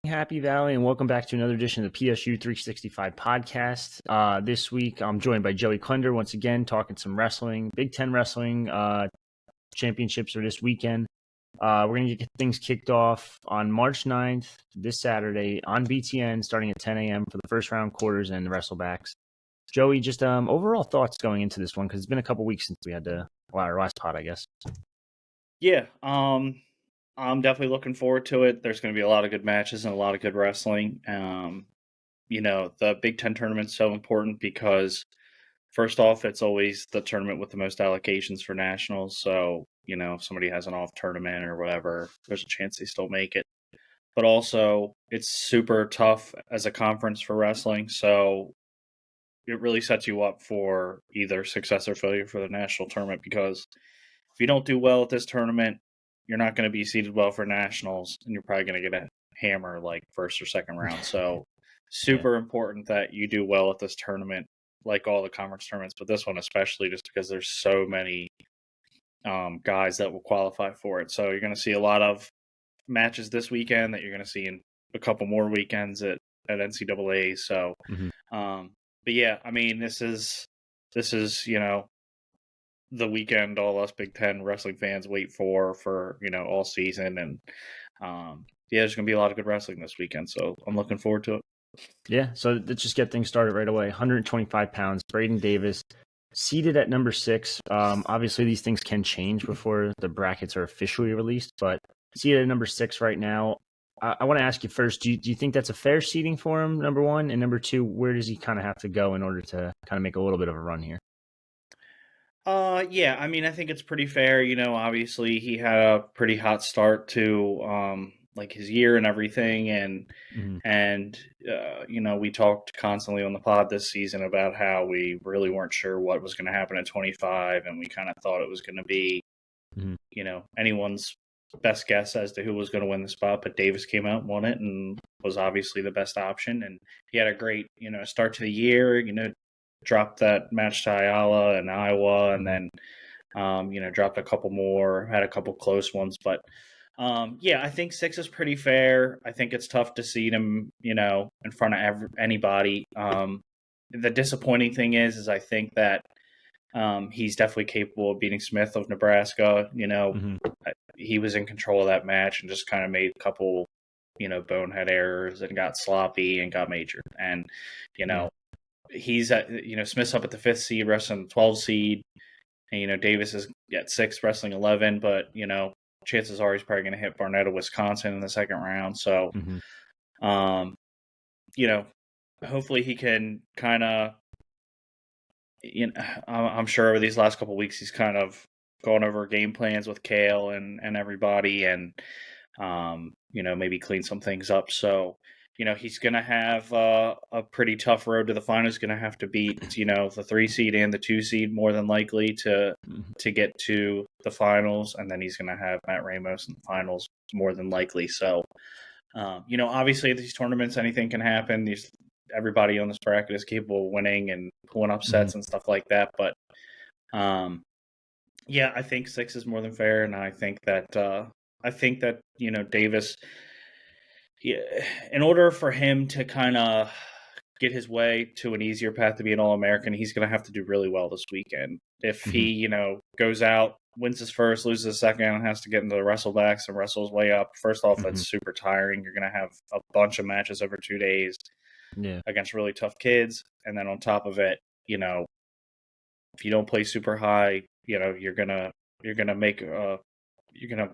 Happy Valley, and welcome back to another edition of the PSU 365 podcast. This week, I'm joined by Joey Klender once again, talking some wrestling. Big Ten wrestling championships are this weekend. We're going to get things kicked off on March 9th, this Saturday, on BTN, starting at 10 a.m. for the first round quarters and the wrestlebacks. Joey, just overall thoughts going into this one, because it's been a couple weeks since we had our last pod, I guess. Yeah, I'm definitely looking forward to it. There's going to be a lot of good matches and a lot of good wrestling. The Big Ten tournament's so important because, first off, it's always the tournament with the most allocations for nationals. So, if somebody has an off tournament or whatever, there's a chance they still make it. But also, it's super tough as a conference for wrestling. So, it really sets you up for either success or failure for the national tournament because if you don't do well at this tournament, you're not going to be seeded well for nationals, and you're probably going to get a hammer like first or second round. So super important that you do well at this tournament, like all the conference tournaments, but this one especially just because there's so many guys that will qualify for it. So you're going to see a lot of matches this weekend that you're going to see in a couple more weekends at NCAA. So, but yeah, I mean, this is the weekend all us Big Ten wrestling fans wait for all season, and there's gonna be a lot of good wrestling this weekend, so I'm looking forward to it. Yeah, so let's just get things started right away. 125 pounds, Braden Davis, seated at number 6. Obviously these things can change before the brackets are officially released, but seated at number 6 right now. I want to ask you first, do you think that's a fair seating for him, number one? And number two, where does he kind of have to go in order to kind of make a little bit of a run here? Yeah, I mean, I think it's pretty fair. Obviously he had a pretty hot start to like his year and everything, and we talked constantly on the pod this season about how we really weren't sure what was going to happen at 25, and we kind of thought it was going to be, anyone's best guess as to who was going to win the spot. But Davis came out, won it, and was obviously the best option. And he had a great, start to the year. Dropped that match to and Iowa, and then, dropped a couple more, had a couple close ones. But, I think 6 is pretty fair. I think it's tough to seed him, in front of anybody. The disappointing thing is I think that he's definitely capable of beating Smith of Nebraska. He was in control of that match and just kind of made a couple, bonehead errors and got sloppy and got majored. And, he's at, Smith's up at the 5th seed, wrestling the 12 seed, and Davis is at 6, wrestling 11. But chances are he's probably going to hit Barnett of Wisconsin in the second round. So, hopefully he can kind of, I'm sure over these last couple of weeks he's kind of gone over game plans with Kale and everybody, and maybe clean some things up. So. He's going to have a pretty tough road to the final. He's going to have to beat, the 3 seed and the 2 seed more than likely to get to the finals. And then he's going to have Matt Ramos in the finals more than likely. So, obviously at these tournaments, anything can happen. Everybody on this bracket is capable of winning and pulling upsets and stuff like that. But, I think 6 is more than fair. And I think that, Davis, in order for him to kind of get his way to an easier path to be an All-American, he's going to have to do really well this weekend. If he, goes out, wins his first, loses his second, and has to get into the wrestlebacks and wrestle his way up, first off, that's super tiring. You're going to have a bunch of matches over 2 days against really tough kids. And then on top of it, if you don't play super high, you're going to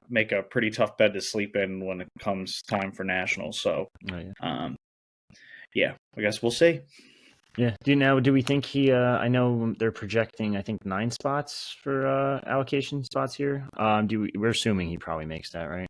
make a pretty tough bed to sleep in when it comes time for nationals. So, I guess we'll see. Yeah. Do we think he? I know they're projecting, I think 9 spots for allocation spots here. We're assuming he probably makes that, right?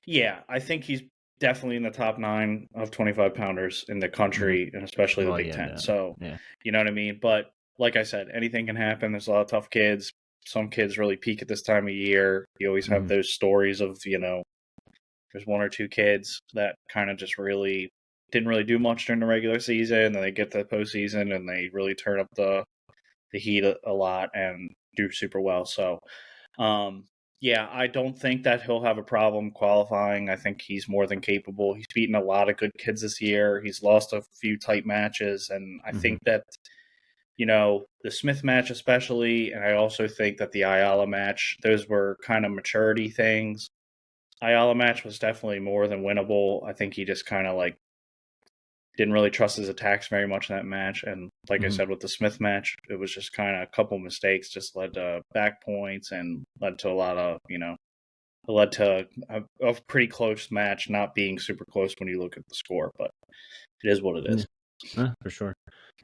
Yeah, I think he's definitely in the top 9 of 25 pounders in the country, and especially the Big Ten. So, you know what I mean? But like I said, anything can happen. There's a lot of tough kids. Some kids really peak at this time of year. You always have those stories of, there's 1 or 2 kids that kind of just didn't really do much during the regular season, and then they get to the postseason and they really turn up the heat a lot and do super well. So, Yeah, I don't think that he'll have a problem qualifying. I think he's more than capable. He's beaten a lot of good kids this year. He's lost a few tight matches, and I think that, the Smith match especially, and I also think that the Ayala match, those were kind of maturity things. Ayala match was definitely more than winnable. I think he just kind of like didn't really trust his attacks very much in that match. And like I said, with the Smith match, it was just kind of a couple mistakes just led to back points and led to a lot of, it led to a pretty close match, not being super close when you look at the score, but it is what it is. For sure.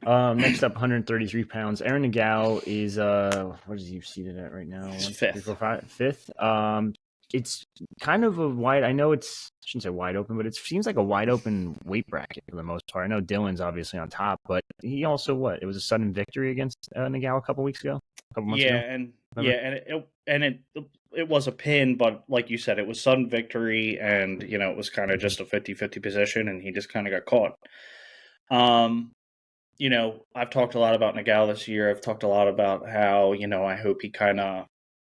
Next up, 133 pounds. Aaron Nagao is what is he seated at right now? He's 1, 2, 3, fifth. 4, 5, fifth. It's kind of a wide. I know I shouldn't say wide open, but it seems like a wide open weight bracket for the most part. I know Dylan's obviously on top, but he also it was a sudden victory against Nagao a couple weeks ago, a couple months ago. It was a pin, but like you said, it was sudden victory, and it was kind of just a 50-50 position, and he just kind of got caught. I've talked a lot about Nagao this year. I've talked a lot about how, I hope he kind of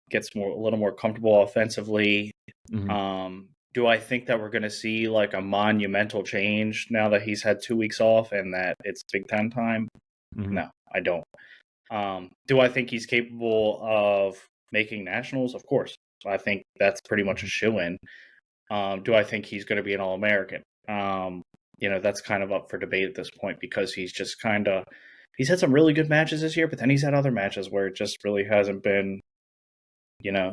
gets a little more comfortable offensively. Do I think that we're going to see like a monumental change now that he's had 2 weeks off and that it's Big Ten time? No, I don't. Do I think he's capable of making nationals? Of course. I think that's pretty much a shoo-in. Do I think he's going to be an All-American? That's kind of up for debate at this point because he's had some really good matches this year, but then he's had other matches where it just really hasn't been,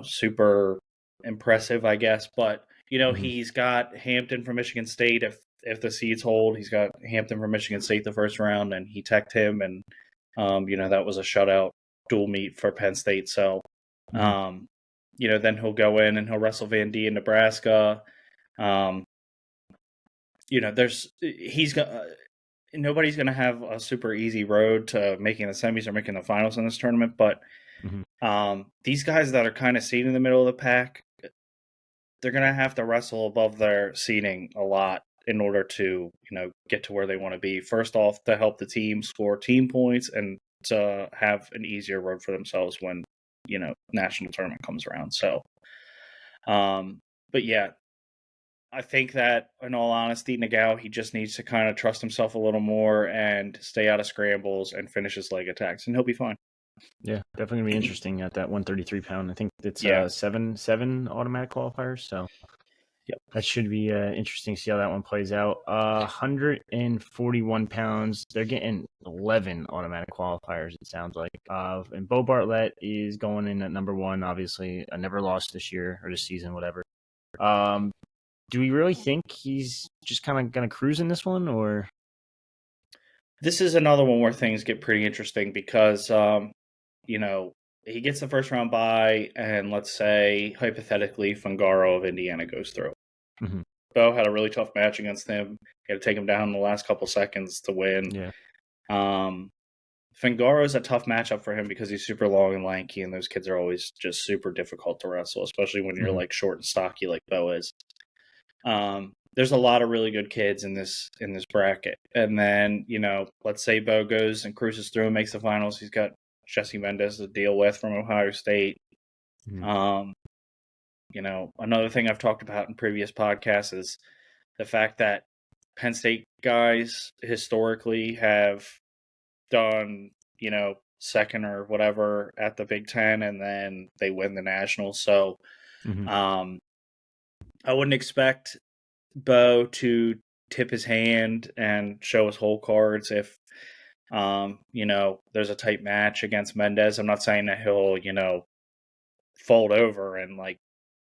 super impressive, I guess. But, he's got Hampton from Michigan State. If the seeds hold, he's got Hampton from Michigan State the first round, and he teched him, and, that was a shutout dual meet for Penn State. So, then he'll go in and he'll wrestle Van D in Nebraska. Nobody's going to have a super easy road to making the semis or making the finals in this tournament, but these guys that are kind of seated in the middle of the pack, they're going to have to wrestle above their seating a lot in order to, get to where they want to be. First off, to help the team score team points and to have an easier road for themselves when, national tournament comes around. So, but yeah, I think that, in all honesty, Nagao, he just needs to kind of trust himself a little more and stay out of scrambles and finish his leg attacks, and he'll be fine. Yeah, definitely gonna be interesting at that 133 pound. I think it's seven automatic qualifiers, so that should be interesting to see how that one plays out. 141 pounds. They're getting 11 automatic qualifiers. It sounds like. And Bo Bartlett is going in at number 1. Obviously, never lost this year or this season, whatever. Do we really think he's just kind of going to cruise in this one, or? This is another one where things get pretty interesting because, he gets the first round bye, and let's say, hypothetically, Fungaro of Indiana goes through. Bo had a really tough match against him. He had to take him down in the last couple seconds to win. Yeah. Fungaro is a tough matchup for him because he's super long and lanky, and those kids are always just super difficult to wrestle, especially when you're like short and stocky like Bo is. There's a lot of really good kids in this bracket. And then, let's say Bo goes and cruises through and makes the finals. He's got Jesse Mendez to deal with from Ohio State. Another thing I've talked about in previous podcasts is the fact that Penn State guys historically have done, second or whatever at the Big Ten, and then they win the nationals. So, I wouldn't expect Bo to tip his hand and show his whole cards if, there's a tight match against Mendez. I'm not saying that he'll, fold over and like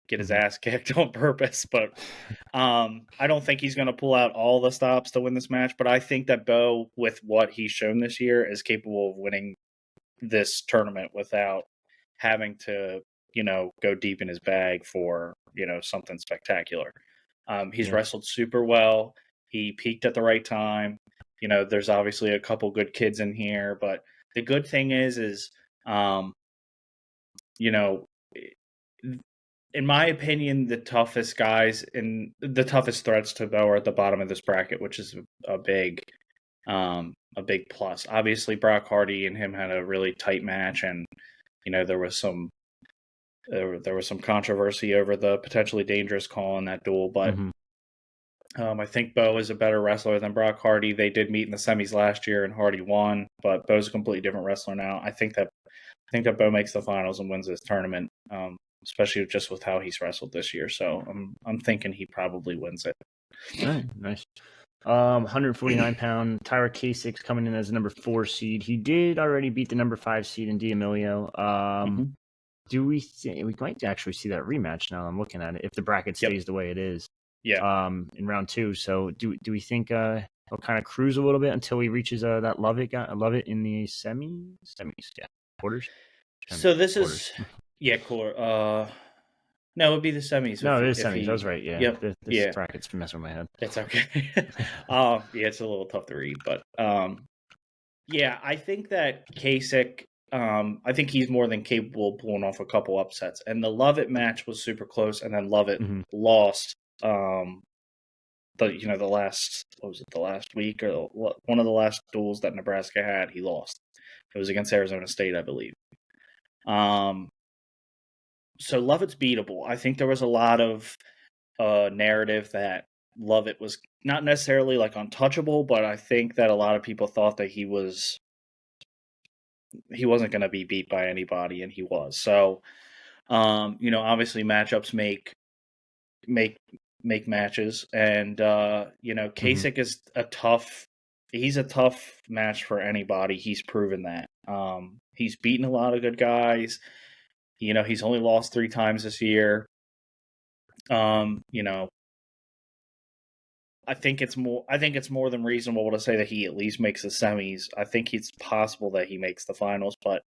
get his ass kicked on purpose, but I don't think he's going to pull out all the stops to win this match. But I think that Bo, with what he's shown this year, is capable of winning this tournament without having to, go deep in his bag for, something spectacular. He's wrestled super well. He peaked at the right time. There's obviously a couple good kids in here, but the good thing is, in my opinion, the toughest guys and the toughest threats to Bo are at the bottom of this bracket, which is a big plus. Obviously, Brock Hardy and him had a really tight match, and there was some There was some controversy over the potentially dangerous call in that duel, but I think Bo is a better wrestler than Brock Hardy. They did meet in the semis last year, and Hardy won, but Bo's a completely different wrestler now. I think that Bo makes the finals and wins this tournament, especially just with how he's wrestled this year. So I'm thinking he probably wins it. All right, nice. 149-pound Tyra Kasich coming in as the number 4 seed. He did already beat the number 5 seed in D'Amelio. Do we might actually see that rematch now? I'm looking at it if the bracket stays the way it is. Yeah. In round 2. So do we think he'll kind of cruise a little bit until he reaches that Lovett in the semis? Quarters. So this is cool. No, it would be the semis. No, it is semis. I was right. Yeah. Yep. This bracket's messing with my head. It's okay. It's a little tough to read, but I think that Kasich, I think he's more than capable of pulling off a couple upsets. And the Lovett match was super close, and then Lovett lost. The last week or one of the last duels that Nebraska had, he lost. It was against Arizona State, I believe. So Lovett's beatable. I think there was a lot of narrative that Lovett was not necessarily like untouchable, but I think that a lot of people thought that he wasn't going to be beat by anybody, and he was. So, obviously matchups make matches, and Kasich is he's a tough match for anybody. He's proven that. He's beaten a lot of good guys. He's only lost 3 times this year. I think it's more than reasonable to say that he at least makes the semis. I think it's possible that he makes the finals, but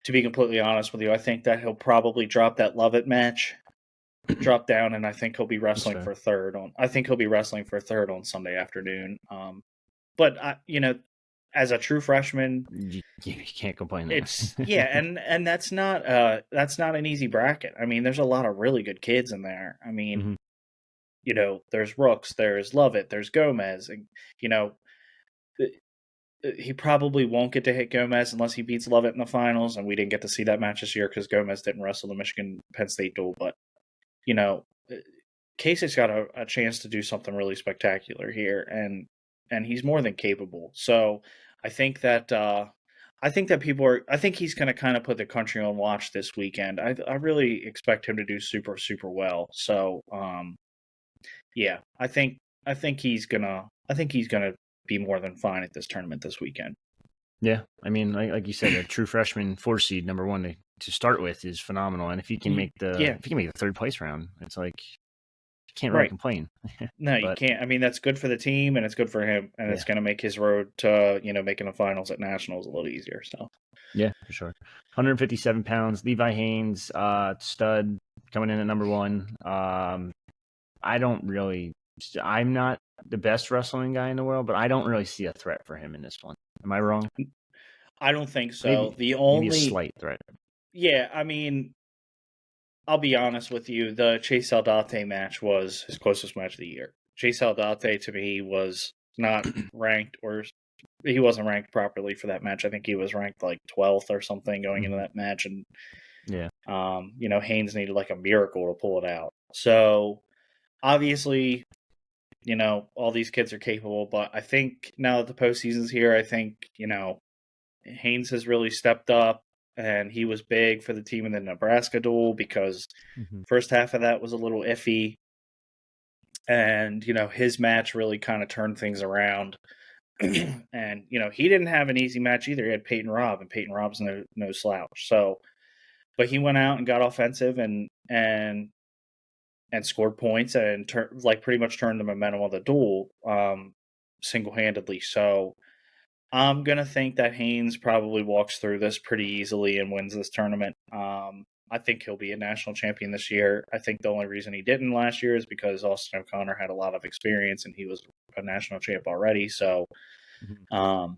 to be completely honest with you, I think that he'll probably drop that Lovett match, drop down, and I think he'll be wrestling for third on Sunday afternoon. But as a true freshman, you can't complain. And that's not an easy bracket. I mean, there's a lot of really good kids in there. I mean, there's Rooks, there's Lovett, there's Gomez, and he probably won't get to hit Gomez unless he beats Lovett in the finals. And we didn't get to see that match this year because Gomez didn't wrestle the Michigan Penn State duel. But Casich's got a chance to do something really spectacular here, and he's more than capable. So I think that he's going to kind of put the country on watch this weekend. I really expect him to do super, super well. So I think he's gonna be more than fine at this tournament this weekend. Yeah, I mean, like you said, a true freshman 4 seed, number 1 to start with, is phenomenal. And if you can make the 3rd place round, it's like you can't really complain. No, you can't. I mean, that's good for the team and it's good for him, and it's going to make his road to making the finals at nationals a little easier. So yeah, for sure. 157 pounds, Levi Haynes, stud, coming in at number 1. I'm not the best wrestling guy in the world, but I don't really see a threat for him in this one. Am I wrong? I don't think so. Maybe a slight threat. Yeah, I mean, I'll be honest with you. The Chase Aldate match was his closest match of the year. Chase Aldate, to me, was not ranked, or he wasn't ranked properly for that match. I think he was ranked like 12th or something going into that match. And, Haynes needed like a miracle to pull it out. So, obviously, all these kids are capable, but I think now that the postseason's here, I think, Haynes has really stepped up, and he was big for the team in the Nebraska duel because first half of that was a little iffy. And, his match really kind of turned things around. And, he didn't have an easy match either. He had Peyton Robb, and Peyton Robb's no slouch. So, but he went out and got offensive and scored points and pretty much turned the momentum of the duel single-handedly. So I'm going to think that Haynes probably walks through this pretty easily and wins this tournament. I think he'll be a national champion this year. I think the only reason he didn't last year is because Austin O'Connor had a lot of experience and he was a national champ already. So, I'm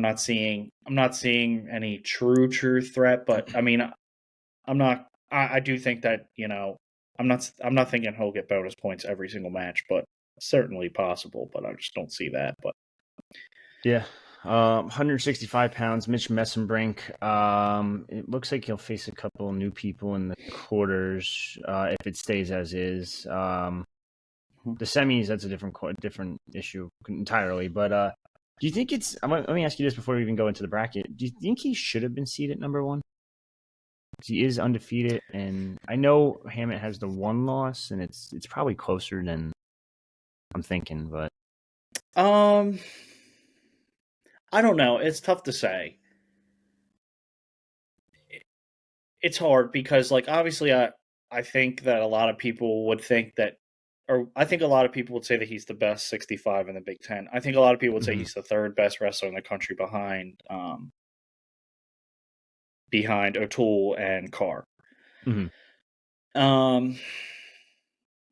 not seeing any true threat, but I mean, I do think that, I'm not thinking he'll get bonus points every single match, but certainly possible, but I just don't see that. But yeah, 165 pounds, Mitch Messenbrink. It looks like he'll face a couple new people in the quarters if it stays as is. The semis, that's a different issue entirely. But do you think it's? Let me ask you this before we even go into the bracket. Do you think he should have been seeded number one? Because he is undefeated, and I know Hammett has the one loss, and it's probably closer than I'm thinking. But I don't know. It's tough to say. It's hard because, like, obviously, I think that a lot of people would think that, or I think a lot of people would say that he's the best 65 in the Big Ten. I think a lot of people would say he's the third best wrestler in the country behind O'Toole and Carr.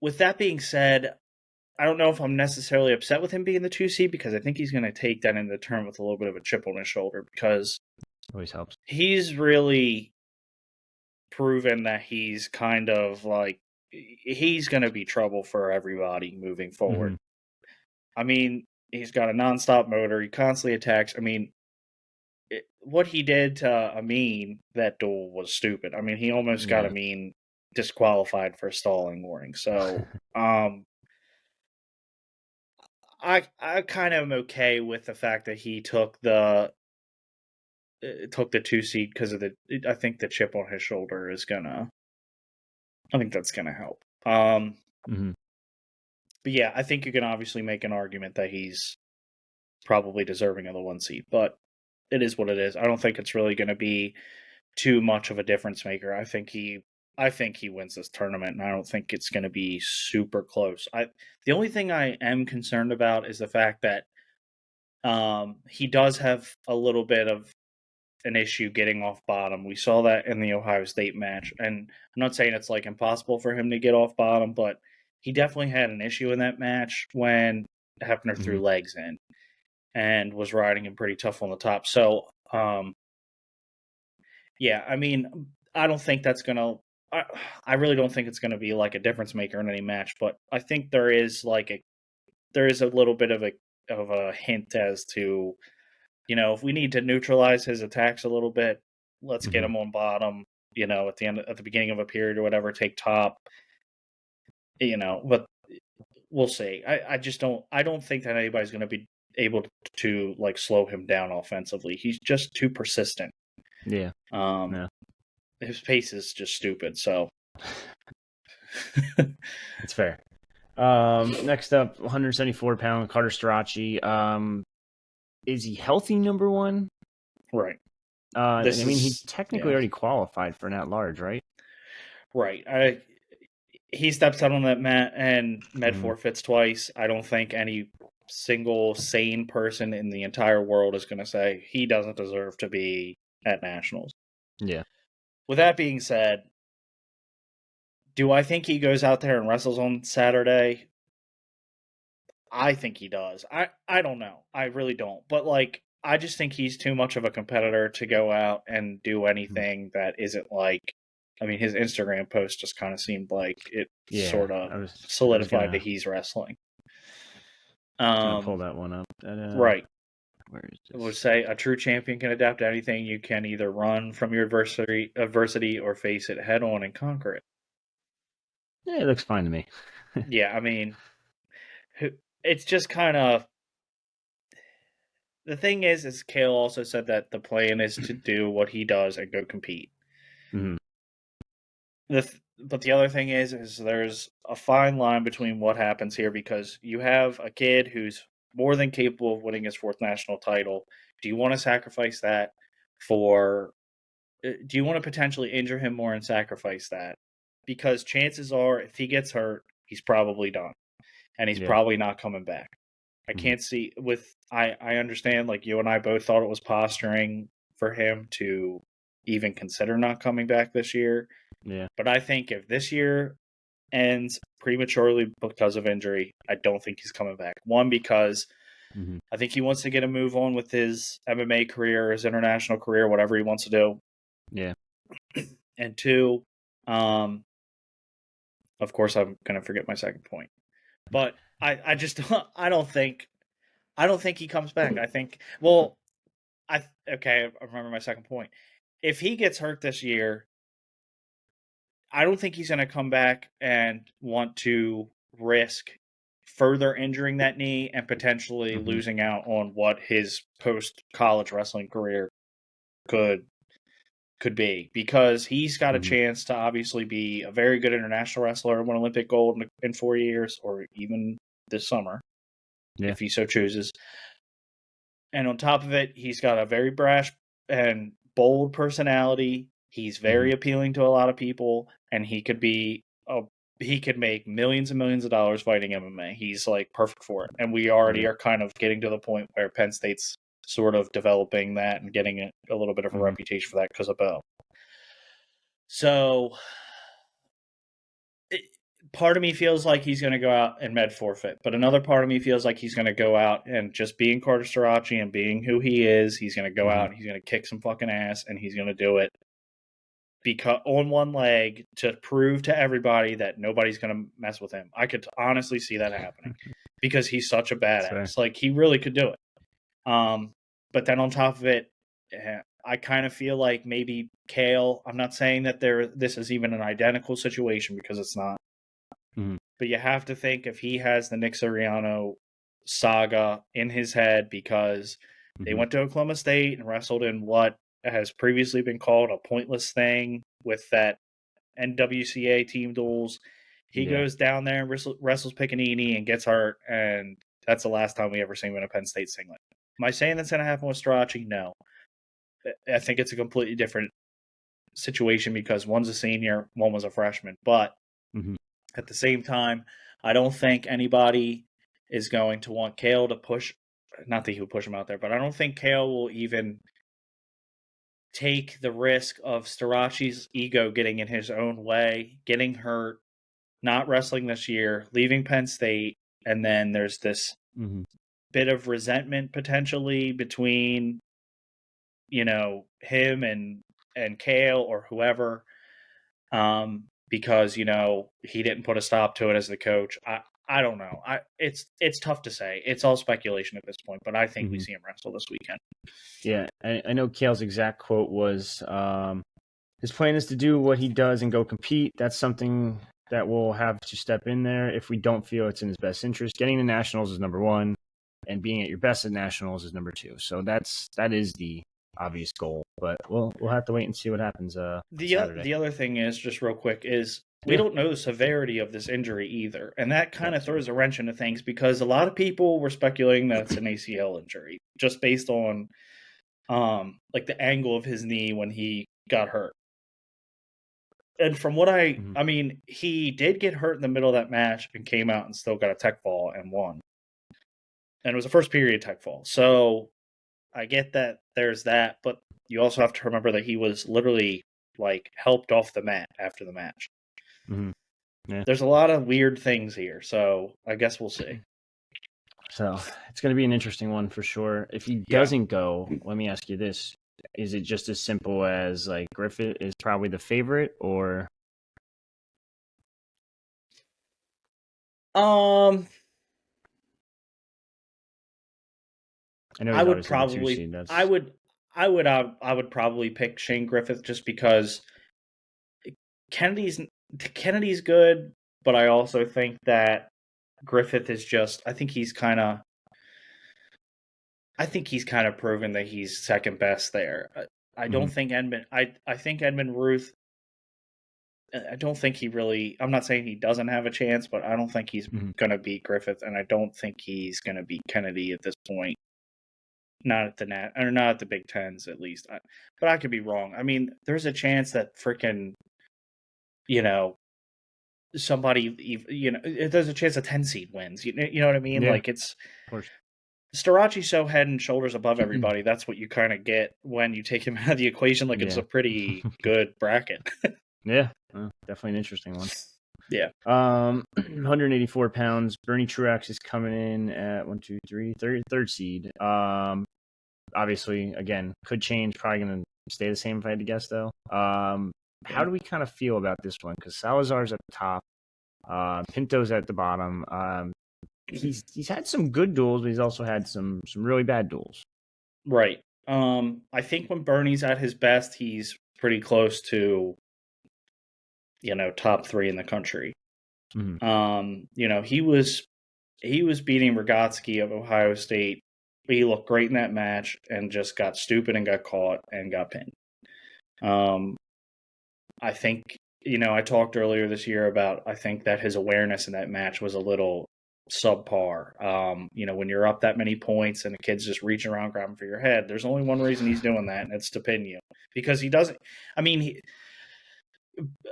With that being said, I don't know if I'm necessarily upset with him being the 2 seed because I think he's going to take that into the tournament with a little bit of a chip on his shoulder because always helps. He's really proven that he's kind of like he's going to be trouble for everybody moving forward. I mean, he's got a nonstop motor. He constantly attacks. I mean, what he did to Amin that duel was stupid. I mean, he almost got Amin disqualified for stalling warning. So, I kind of am okay with the fact that he took the 2 seed because of I think the chip on his shoulder is I think that's gonna help. But yeah, I think you can obviously make an argument that he's probably deserving of the 1 seed, but it is what it is. I don't think it's really going to be too much of a difference maker. I think he wins this tournament, and I don't think it's going to be super close. The only thing I am concerned about is the fact that he does have a little bit of an issue getting off bottom. We saw that in the Ohio State match, and I'm not saying it's like impossible for him to get off bottom, but he definitely had an issue in that match when Hefner threw legs in and was riding him pretty tough on the top. So, yeah, I mean, I don't think that's going to I really don't think it's going to be like a difference maker in any match, but I think there is a little bit of a hint as to, if we need to neutralize his attacks a little bit, let's get him on bottom, at the beginning of a period or whatever, take top, but we'll see. I don't think that anybody's going to be able to like slow him down offensively. He's just too persistent. Yeah. His pace is just stupid. So it's fair. Next up, 174-pound Carter Strachey. Is he healthy? Number one, right? he technically already qualified for an at-large, right? Right. He steps out on that mat and med forfeits twice. I don't think any single sane person in the entire world is going to say he doesn't deserve to be at nationals. Yeah. With that being said, do I think he goes out there and wrestles on Saturday? I think he does. I don't know. I really don't. But I just think he's too much of a competitor to go out and do anything that isn't his Instagram post just kind of seemed like it sort of solidified that he's wrestling. Pull that one up. Right. Where is this? I would say a true champion can adapt to anything. You can either run from your adversity or face it head on and conquer it. Yeah, it looks fine to me. Yeah, I mean, it's just kind of... The thing is Kale also said that the plan is to do what he does and go compete. But the other thing is there's a fine line between what happens here because you have a kid who's more than capable of winning his 4th national title. Do you want to sacrifice that do you want to potentially injure him more and sacrifice that? Because chances are if he gets hurt, he's probably done. And he's probably not coming back. I can't see I understand you and I both thought it was posturing for him to even consider not coming back this year. Yeah. But I think if this year ends prematurely because of injury, I don't think he's coming back. One, because I think he wants to get a move on with his MMA career, his international career, whatever he wants to do. Yeah. And 2, of course, I'm going to forget my second point. But I don't think I don't think he comes back. I think. Well, I remember my second point. If he gets hurt this year, I don't think he's going to come back and want to risk further injuring that knee and potentially losing out on what his post-college wrestling career could be, because he's got a chance to obviously be a very good international wrestler, win Olympic gold in 4 years, or even this summer, if he so chooses. And on top of it, he's got a very brash and bold personality. He's very appealing to a lot of people, and he could make millions and millions of dollars fighting MMA. He's like perfect for it. And we already are kind of getting to the point where Penn State's sort of developing that and getting a little bit of a reputation for that because of Bo. So part of me feels like he's going to go out and med forfeit, but another part of me feels like he's going to go out and just being Carter Starachi and being who he is, he's going to go out and he's going to kick some fucking ass, and he's going to do it because on one leg to prove to everybody that nobody's going to mess with him. I could honestly see that happening because he's such a badass. Like, he really could do it. But then on top of it, I kind of feel like maybe Kale, I'm not saying that this is even an identical situation because it's not. But you have to think if he has the Nick Suriano saga in his head because they went to Oklahoma State and wrestled in what has previously been called a pointless thing with that NWCA team duels. He goes down there and wrestles Piccanini and gets hurt, and that's the last time we ever see him in a Penn State singlet. Am I saying that's going to happen with Starachi? No. I think it's a completely different situation because one's a senior, one was a freshman. But at the same time, I don't think anybody is going to want Kale to push. Not that he would push him out there, but I don't think Kale will even take the risk of Starachi's ego getting in his own way, getting hurt, not wrestling this year, leaving Penn State, and then there's this bit of resentment potentially between, him and Kale or whoever. Because he didn't put a stop to it as the coach. I don't know. It's tough to say. It's all speculation at this point, but I think we see him wrestle this weekend. Yeah, I know Kale's exact quote was, his plan is to do what he does and go compete. That's something that we'll have to step in there if we don't feel it's in his best interest. Getting to nationals is number one, and being at your best at nationals is number two. So that is the obvious goal, but we'll have to wait and see what happens. Saturday. The other thing is, just real quick, is we don't know the severity of this injury either, and that kind of throws a wrench into things because a lot of people were speculating that it's an ACL injury just based on like the angle of his knee when he got hurt. And from what I mean, he did get hurt in the middle of that match and came out and still got a tech fall and won, and it was a first period tech fall. So I get that there's that, but you also have to remember that he was literally like helped off the mat after the match. Yeah. There's a lot of weird things here, so I guess we'll see. So it's going to be an interesting one for sure. If he doesn't go, let me ask you this. Is it just as simple as like Griffith is probably the favorite, or? I know I would probably I would probably pick Shane Griffith just because Kennedy's good, but I also think that Griffith is just I think he's kind of proven that he's second best there. I don't think Edmund I think Edmund Ruth I don't think he really I'm not saying he doesn't have a chance, but I don't think he's going to beat Griffith, and I don't think he's going to beat Kennedy at this point. Not at the Big Tens, at least. But I could be wrong. I mean, there's a chance that freaking, somebody, there's a chance a 10 seed wins. You know what I mean? Yeah, like, it's Starachi's so head and shoulders above everybody. That's what you kind of get when you take him out of the equation. Like, it's a pretty good bracket. Yeah, definitely an interesting one. Yeah. 184 pounds. Bernie Truax is coming in at third seed. Obviously, again, could change. Probably going to stay the same if I had to guess, though. How do we kind of feel about this one? Because Salazar's at the top. Pinto's at the bottom. he's had some good duels, but he's also had some really bad duels. Right. I think when Bernie's at his best, he's pretty close to, top 3 in the country. He was beating Rogotsky of Ohio State. He looked great in that match and just got stupid and got caught and got pinned. I think, I talked earlier this year about, I think that his awareness in that match was a little subpar. When you're up that many points and the kid's just reaching around grabbing for your head, there's only one reason he's doing that, and it's to pin you. Because he doesn't,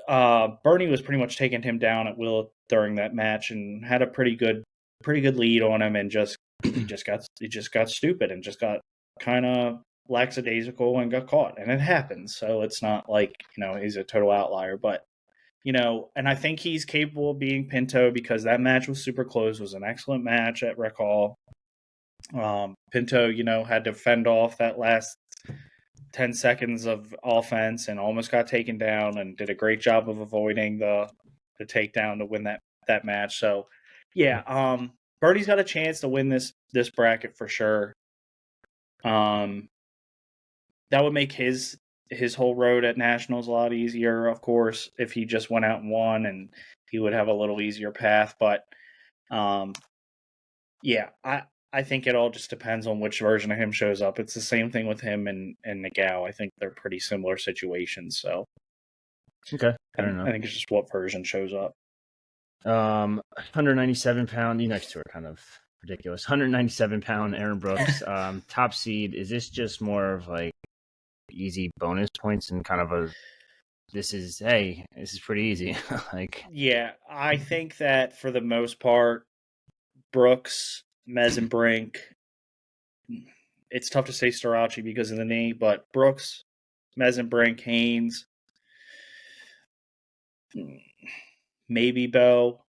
Bernie was pretty much taking him down at will during that match and had a pretty good lead on him, and he just got stupid and just got kind of lackadaisical and got caught, and it happens. So it's not like he's a total outlier, but and I think he's capable of being Pinto because that match was super close. It was an excellent match at Rec Hall. Pinto, had to fend off that last 10 seconds of offense and almost got taken down and did a great job of avoiding the takedown to win that match. So, yeah, Bernie's got a chance to win this bracket for sure. That would make his whole road at Nationals a lot easier, of course, if he just went out and won, and he would have a little easier path. But, yeah, I think it all just depends on which version of him shows up. It's the same thing with him and Nagao. I think they're pretty similar situations. So, okay, I think it's just what version shows up. 197-pound. You next two are kind of ridiculous. 197-pound Aaron Brooks, top seed. Is this just more of like easy bonus points and kind of this is pretty easy? Yeah, I think that for the most part, Brooks, Mesenbrink, it's tough to say Starachi because of the knee, but Brooks, Mesenbrink, Haynes, maybe Bo,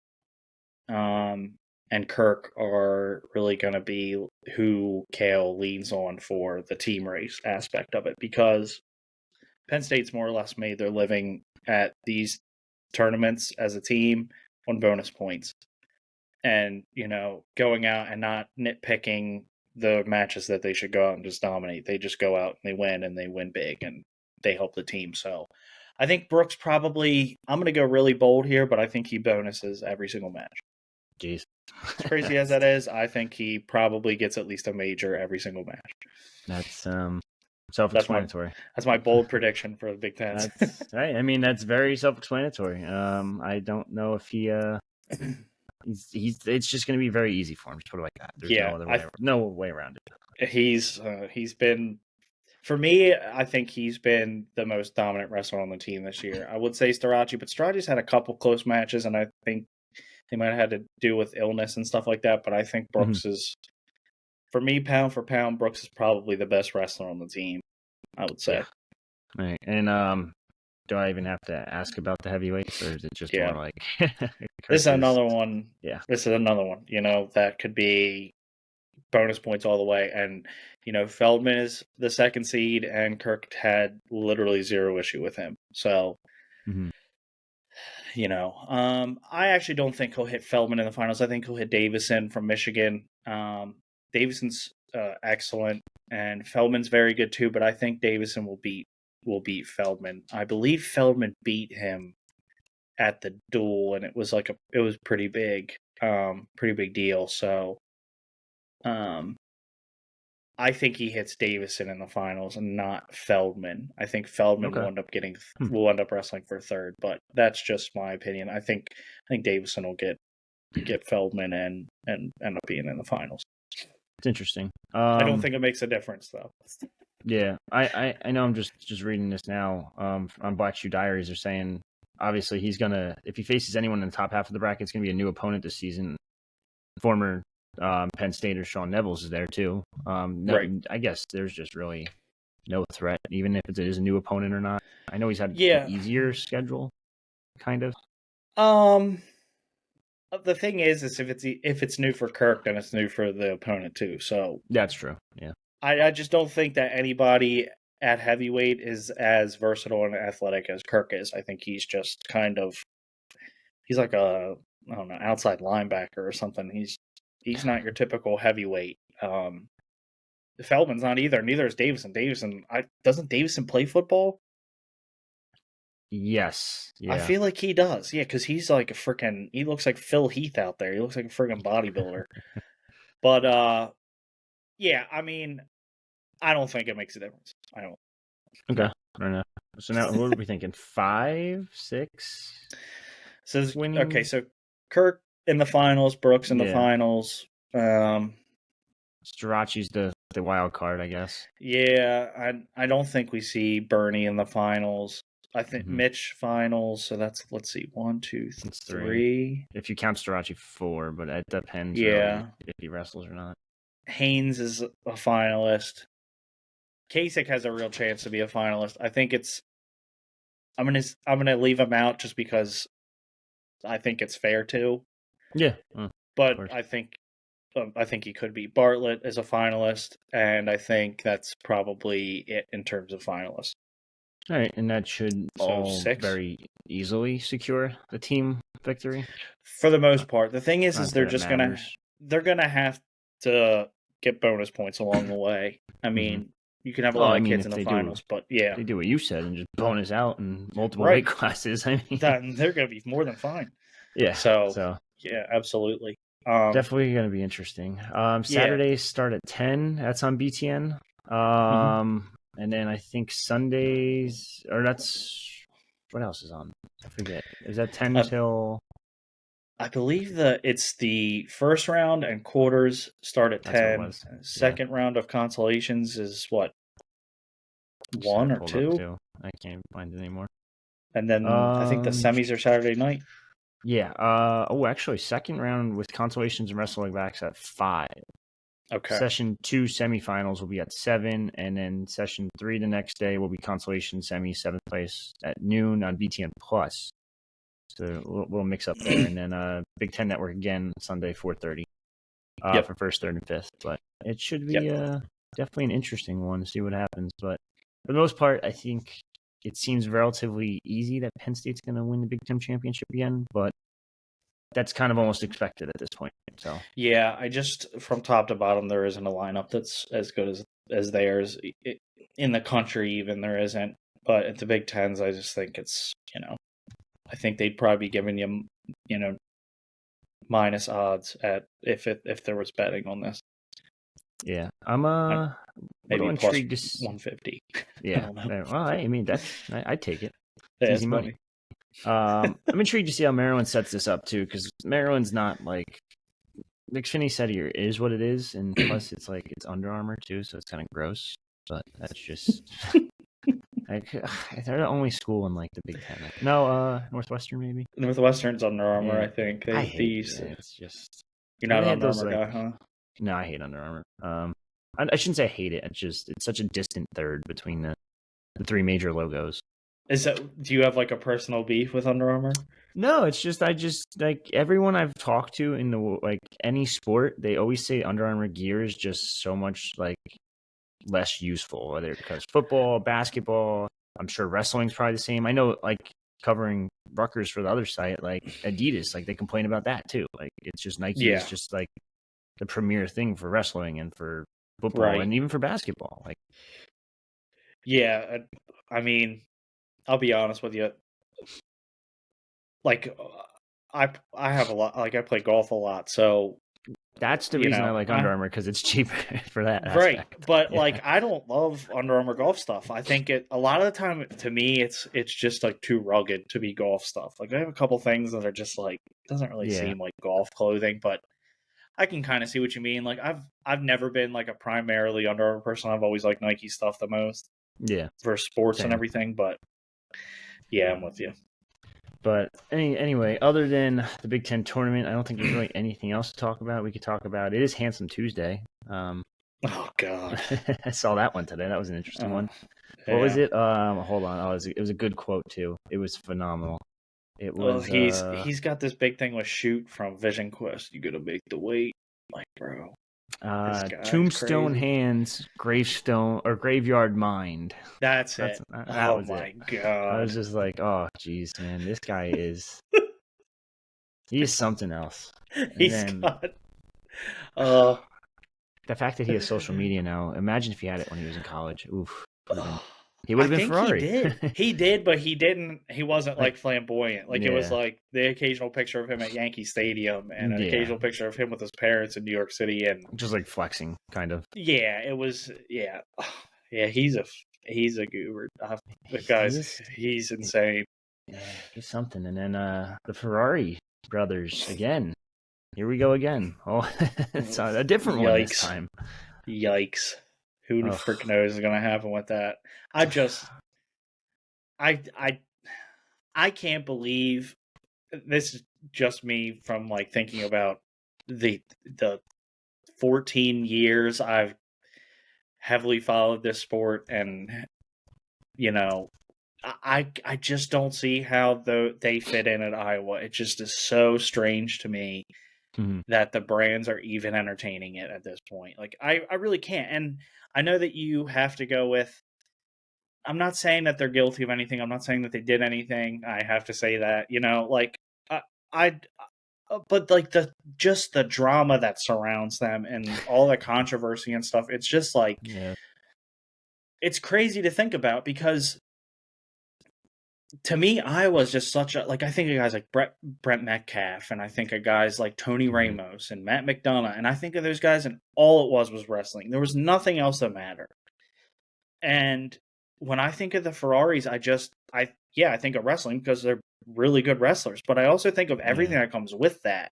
and Kirk are really going to be who Kale leans on for the team race aspect of it, because Penn State's more or less made their living at these tournaments as a team on bonus points. And, going out and not nitpicking the matches that they should go out and just dominate. They just go out and they win big, and they help the team. So I think Brooks probably, I'm going to go really bold here, but I think he bonuses every single match. Jeez. As crazy as that is, I think he probably gets at least a major every single match. That's self-explanatory. That's my bold prediction for the Big Ten. That's right. I mean, that's very self-explanatory. I don't know if he it's just going to be very easy for him. Just put it like that. There's no way around it. He's been, for me, I think he's been the most dominant wrestler on the team this year. I would say Starachi, but Starachi's had a couple close matches, and I think they might have had to do with illness and stuff like that. But I think Brooks is, for me, pound for pound, Brooks is probably the best wrestler on the team, I would say. Yeah. Right. And do I even have to ask about the heavyweights, or is it just more like this is another one? Yeah, this is another one. That could be bonus points all the way. And Feldman is the second seed, and Kirk had literally zero issue with him. So, I actually don't think he'll hit Feldman in the finals. I think he'll hit Davison from Michigan. Davison's excellent, and Feldman's very good too. But I think Davison will beat Feldman. I believe Feldman beat him at the duel, and it was pretty big deal. So, I think he hits Davison in the finals and not Feldman. I think Feldman will end up wrestling for third, but that's just my opinion. I think Davison will get Feldman and end up being in the finals. It's interesting. I don't think it makes a difference though. Yeah, I know. I'm just reading this now. On Black Shoe Diaries, they're saying obviously he's gonna, if he faces anyone in the top half of the bracket, it's gonna be a new opponent this season. Former Penn Stater Sean Neville's is there too. Right. I guess there's just really no threat, even if it is a new opponent or not. I know he's had an easier schedule, kind of. The thing is if it's new for Kirk, then it's new for the opponent too. So that's true. Yeah. I just don't think that anybody at heavyweight is as versatile and athletic as Kirk is. I think he's just he's like a, I don't know, outside linebacker or something. He's not your typical heavyweight. Feldman's not either. Neither is Davison. Doesn't Davison play football? Yes. Yeah. I feel like he does. Yeah, because he's like a freaking. He looks like Phil Heath out there. He looks like a freaking bodybuilder. But yeah. I mean, I don't think it makes a difference. I don't. Okay. I don't know. So now, what are we thinking? 5, 6? So winning? Okay, so Kirk in the finals, Brooks in the finals. Strachey's the wild card, I guess. Yeah, I don't think we see Bernie in the finals. I think Mitch finals. So let's see, 1, 2, 3. If you count Strachey 4, but it depends really if he wrestles or not. Haynes is a finalist. Kasich has a real chance to be a finalist. I think I'm gonna leave him out just because I think it's fair to. Yeah, but I think he could be. Bartlett as a finalist, and I think that's probably it in terms of finalists. All right, and that should all 6? very easily secure the team victory for the most part. The thing is they're just gonna have to get bonus points along the way. I mean, you can have a lot of kids in the finals, but yeah, they do what you said and just bonus out in multiple weight classes. I mean, they're gonna be more than fine. Yeah. So yeah, absolutely. Definitely going to be interesting. Saturdays start at 10. That's on BTN. And then I think Sundays, or what else is on? I forget. Is that 10 till? I believe it's the first round and quarters start at 10. Second round of consolations is what? 1 or 2? I can't find it anymore. And then I think the semis are Saturday night. Yeah. Actually, second round with consolations and wrestling backs at 5. Okay. Session 2 semifinals will be at 7, and then session 3 the next day will be consolation semi 7th place at noon on BTN Plus. So we'll mix up there, and then Big Ten Network again Sunday 4:30 for first, third, and fifth. But it should be definitely an interesting one to see what happens. But for the most part, I think it seems relatively easy that Penn State's going to win the Big Ten championship again, but that's kind of almost expected at this point. So yeah, I just from top to bottom there isn't a lineup that's as good as theirs in the country. Even there isn't, but at the Big Tens, I just think it's I think they'd probably be giving you minus odds at if there was betting on this. Yeah, I'm maybe plus 150. Yeah, well, I mean I'd take it. It's easy money. I'm intrigued to see how Maryland sets this up too, because Maryland's not like McPhinney said here is what it is, and plus it's like it's Under Armour too, so it's kind of gross. But that's just they're the only school in like the Big Ten. No, Northwestern maybe. Northwestern's Under Armour, I think. I hate it. It's just you're not an Under Armour guy, huh? No, I hate Under Armour. I shouldn't say I hate it. It's such a distant third between the 3 major logos. Do you have like a personal beef with Under Armour? No, it's just I just like everyone I've talked to in the like any sport, they always say Under Armour gear is just so much like less useful, whether because football, basketball, I'm sure wrestling's probably the same. I know like covering Rutgers for the other site, like Adidas, like they complain about that too. Like it's just Nike is just like the premier thing for wrestling and for football and even for basketball. Like, yeah, I mean, I'll be honest with you. Like, I have a lot. Like, I play golf a lot, so that's the reason I like Under Armour, because it's cheaper for that aspect. Right, but like I don't love Under Armour golf stuff. I think a lot of the time to me it's just like too rugged to be golf stuff. Like I have a couple things that are just like doesn't really seem like golf clothing, but I can kind of see what you mean. Like I've never been like a primarily Under Armour person. I've always liked Nike stuff the most. Yeah, for sports and everything. But yeah, I'm with you. But anyway, other than the Big Ten tournament, I don't think there's really anything else to talk about. We could talk about it is Handsome Tuesday. Oh God, I saw that one today. That was an interesting one. What was it? Hold on. It was a good quote too. It was phenomenal. It was. He's got this big thing with Shoot from Vision Quest. You gotta make the weight, like bro. Tombstone Hands, Gravestone or Graveyard Mind. That's it. That was my it. God. I was just like, oh geez, man, this guy is. He is something else. Uh, The fact that he has social media now. Imagine if he had it when he was in college. Oof. He would I have been think he Ferrari. did. He did, but he didn't. He wasn't Like, like flamboyant. Like it was yeah, like the occasional picture of him at Yankee Stadium and an yeah. occasional picture of him with his parents in New York City. And Just like flexing, kind of. yeah, it was. Yeah, yeah. He's a goober. The He guy's is. he's insane. Yeah, he's something. And then the Ferrari brothers again. Here we go again. Oh, it's a different one this Yikes! time. Yikes! Who the frick Ugh. knows is gonna happen with that? I just I I I can't believe this is just me from like thinking about the 14 years I've heavily followed this sport, and you know I just don't see how they fit in at Iowa. It just is so strange to me Mhm. that the brands are even entertaining it at this point. Like I really can't. And I know that you have to go with, I'm not saying that they're guilty of anything. I'm not saying that they did anything. I have to say that, like I, I but like just the drama that surrounds them and all the controversy and stuff, it's just like Yeah. it's crazy to think about because to me, Iowa's just such a, like, I think of guys like Brent Metcalf, and I think of guys like Tony Mhm. Ramos and Matt McDonough, and I think of those guys, and all it was wrestling. There was nothing else that mattered. And when I think of the Ferraris, I think of wrestling because they're really good wrestlers, but I also think of everything Yeah. that comes with that.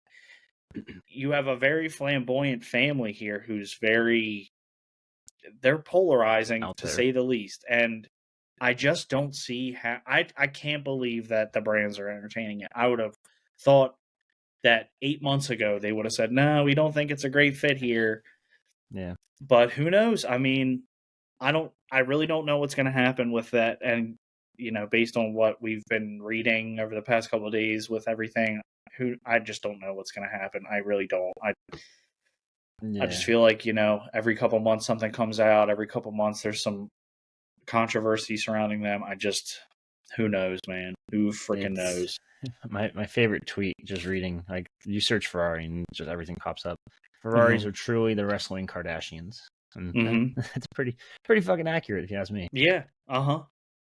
You have a very flamboyant family here who's they're polarizing Out to there. say the least, and I just don't see how I can't believe that the brands are entertaining it. I would have thought that 8 months ago they would have said, no, we don't think it's a great fit here. Yeah. But who knows? I mean, I really don't know what's going to happen with that. And, based on what we've been reading over the past couple of days with everything, I just don't know what's going to happen. I really don't. I just Yeah. feel like, every couple months something comes out, every couple months there's some controversy surrounding them. Who knows, man? Who freaking It's knows? my favorite tweet. Just reading, like, you search Ferrari and just everything pops up. Ferraris Mm-hmm. are truly the wrestling Kardashians, and Mm-hmm. that's pretty fucking accurate if you ask me. Yeah. Uh-huh.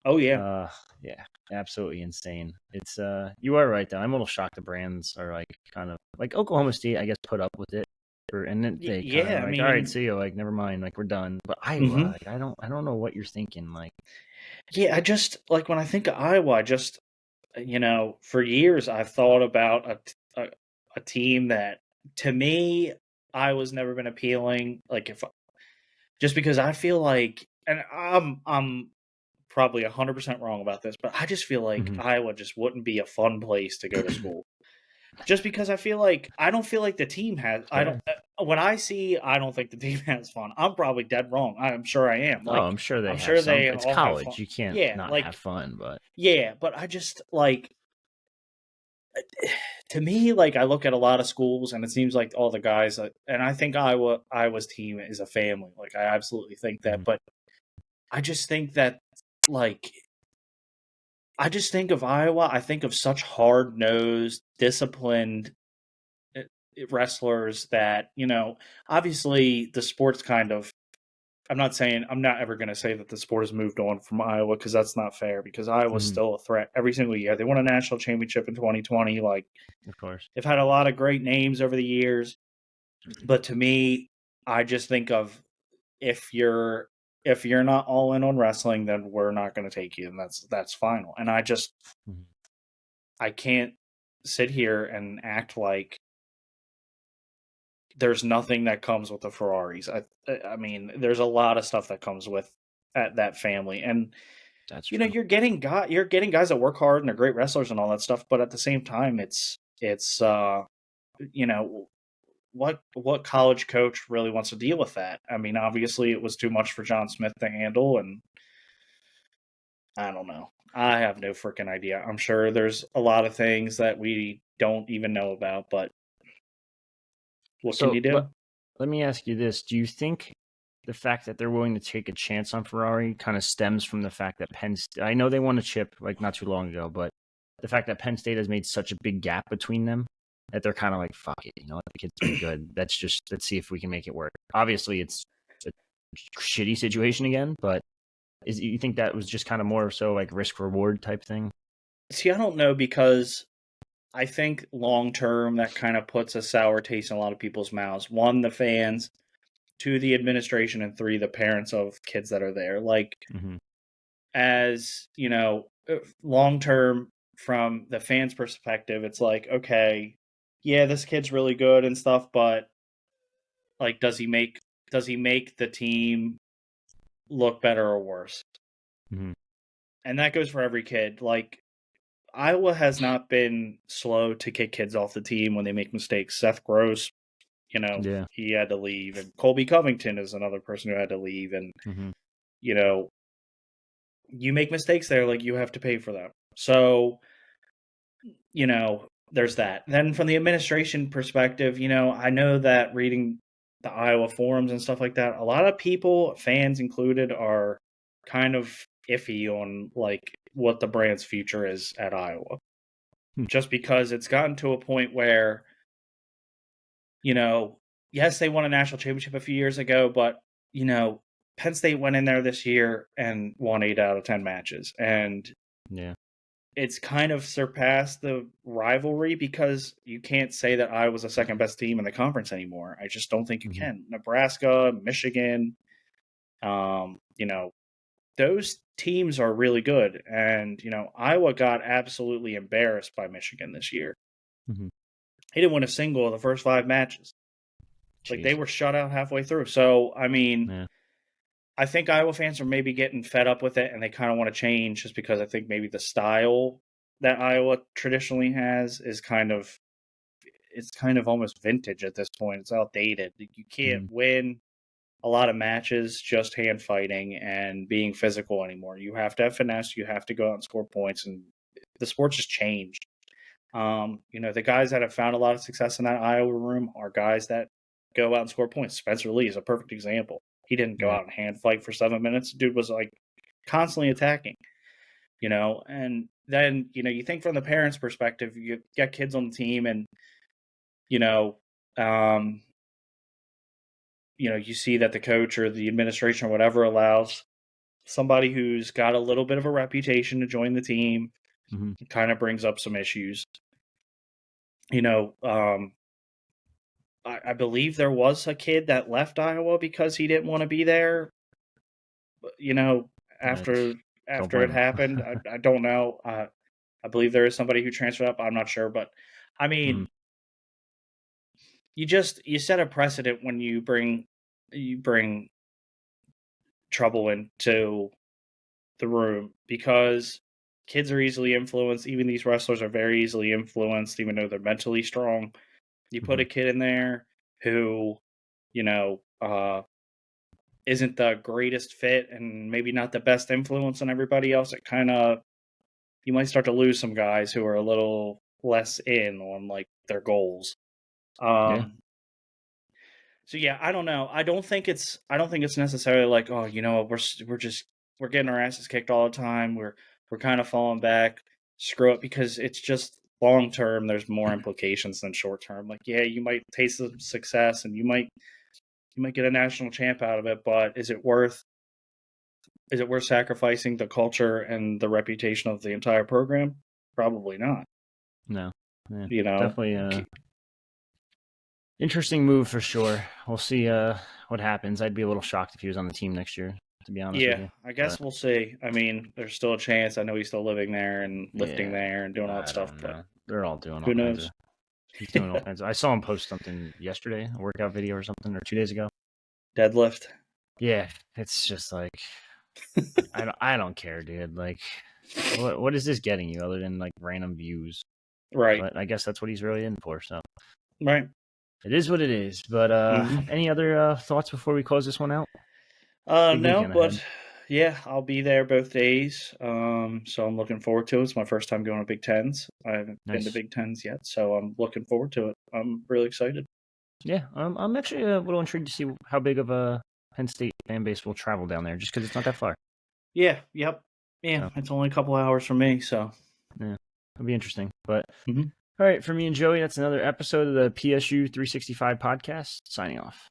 Oh yeah. Uh, yeah, absolutely insane. It's you are right though. I'm a little shocked the brands are like kind of like Oklahoma State, I guess, put up with it, and then they kind of Yeah. I like, all right, mean, see you, like, never mind, like we're done. But Iowa, mm-hmm. like, I don't know what you're thinking, like, Yeah, I just like when I think of Iowa, for years I've thought about a team that to me Iowa's never been appealing. Like if just because I feel like, and I'm probably 100% wrong about this, but I just feel like mhm. Iowa just wouldn't be a fun place to go to school. Just because I don't feel like the team has. I don't. Fair. When I see, I don't think the team has fun. I'm probably dead wrong. I'm sure I am. Oh, Like I'm sure they I'm have sure some. they It's all have fun. college. You can't Yeah, not have like fun, but yeah, but I just like to me, like I look at a lot of schools, and it seems like all the guys, and I think Iowa's team is a family. Like I absolutely think that, mhm. but I just think that like I just think of Iowa. I think of such hard nosed, disciplined uh, wrestlers that obviously the sport's kind of. I'm not ever going to say that the sport has moved on from Iowa because that's not fair. Because Iowa's Mhm. still a threat every single year. They won a national championship in 2020. Like Of course. they've had a lot of great names over the years, but to me, I just think of if you're if you're not all in on wrestling, then we're not going to take you, and that's final. And Mhm. I can't sit here and act like there's nothing that comes with the Ferraris. I mean, there's a lot of stuff that comes with that family, and That's true. you're getting guys that work hard and are great wrestlers and all that stuff. But at the same time, it's you know what college coach really wants to deal with that? I mean, obviously, it was too much for John Smith to handle, and I don't know. I have no freaking idea. I'm sure there's a lot of things that we don't even know about, but what can So you do? let me ask you this: do you think the fact that they're willing to take a chance on Ferrari kind of stems from the fact that I know they won a chip like not too long ago, but the fact that Penn State has made such a big gap between them, that they're kind of like, fuck it, the kid's pretty good. Let's see if we can make it work. Obviously, it's a shitty situation again, but you think that was just kind of more so like risk reward type thing? See, I don't know, because I think long term that kind of puts a sour taste in a lot of people's mouths. One, the fans; two, the administration; and three, the parents of kids that are there. Like, as long term, from the fans' perspective, it's like, okay, yeah, this kid's really good and stuff, but like, does he make the team look better or worse? And that goes for every kid. Like, Iowa has not been slow to kick kids off the team when they make mistakes. Seth Gross, he had to leave, and Colby Covington is another person who had to leave, and you make mistakes there, like, you have to pay for them. So, there's that. Then from the administration perspective, I know that reading the Iowa forums and stuff like that, a lot of people, fans included, are kind of iffy on like what the brand's future is at Iowa. Just because it's gotten to a point where, yes, they won a national championship a few years ago, but Penn State went in there this year and won 8 out of 10 matches. And it's kind of surpassed the rivalry, because you can't say that Iowa's the second best team in the conference anymore. I just don't think you can. Nebraska, Michigan, those teams are really good. And, Iowa got absolutely embarrassed by Michigan this year. He didn't win a single of the first 5 matches. Jeez. Like, they were shut out halfway through. So, I mean, I think Iowa fans are maybe getting fed up with it, and they kind of want to change, just because I think maybe the style that Iowa traditionally has is kind of almost vintage at this point. It's outdated. You can't win a lot of matches just hand fighting and being physical anymore. You have to have finesse. You have to go out and score points, and the sport's just changed. The guys that have found a lot of success in that Iowa room are guys that go out and score points. Spencer Lee is a perfect example. He didn't go out and hand fight for 7 minutes. Dude was like constantly attacking, and then, you think from the parents' perspective, you got kids on the team, and, you see that the coach or the administration or whatever allows somebody who's got a little bit of a reputation to join the team. It kind of brings up some issues. I believe there was a kid that left Iowa because he didn't want to be there. After it happened, I don't know. I believe there is somebody who transferred up. I'm not sure, but I mean, you set a precedent when you bring trouble into the room, because kids are easily influenced. Even these wrestlers are very easily influenced, even though they're mentally strong. You put a kid in there who, isn't the greatest fit and maybe not the best influence on everybody else. It kind of, you might start to lose some guys who are a little less in on like their goals. So yeah, I don't know. I don't think it's necessarily like, oh, we're getting our asses kicked all the time. We're kind of falling back. Screw it, because it's just long term. There's more implications than short term. Like, yeah, you might taste some success, and you might get a national champ out of it, but is it worth sacrificing the culture and the reputation of the entire program? Probably not. No. Yeah, definitely interesting move for sure. We'll see what happens. I'd be a little shocked if he was on the team next year, to be honest with you. I guess we'll see. I mean, there's still a chance. I know he's still living there and lifting there and doing all that stuff, but they're all doing who knows? He's doing all kinds of. I saw him post something yesterday, a workout video or something, or 2 days ago. Deadlift. Yeah, it's just like I don't care, dude. Like, what is this getting you other than like random views? Right. But I guess that's what he's really in for. So right. It is what it is. But any other thoughts before we close this one out? No, but yeah, I'll be there both days. So I'm looking forward to it. It's my first time going to Big Tens. I haven't been to Big Tens yet, so I'm looking forward to it. I'm really excited. Yeah, I'm actually a little intrigued to see how big of a Penn State fan base will travel down there, just because it's not that far. Yeah, yep. Yeah, so. It's only a couple hours from me, so. Yeah, it'll be interesting. But, All right, for me and Joey, that's another episode of the PSU 365 podcast. Signing off.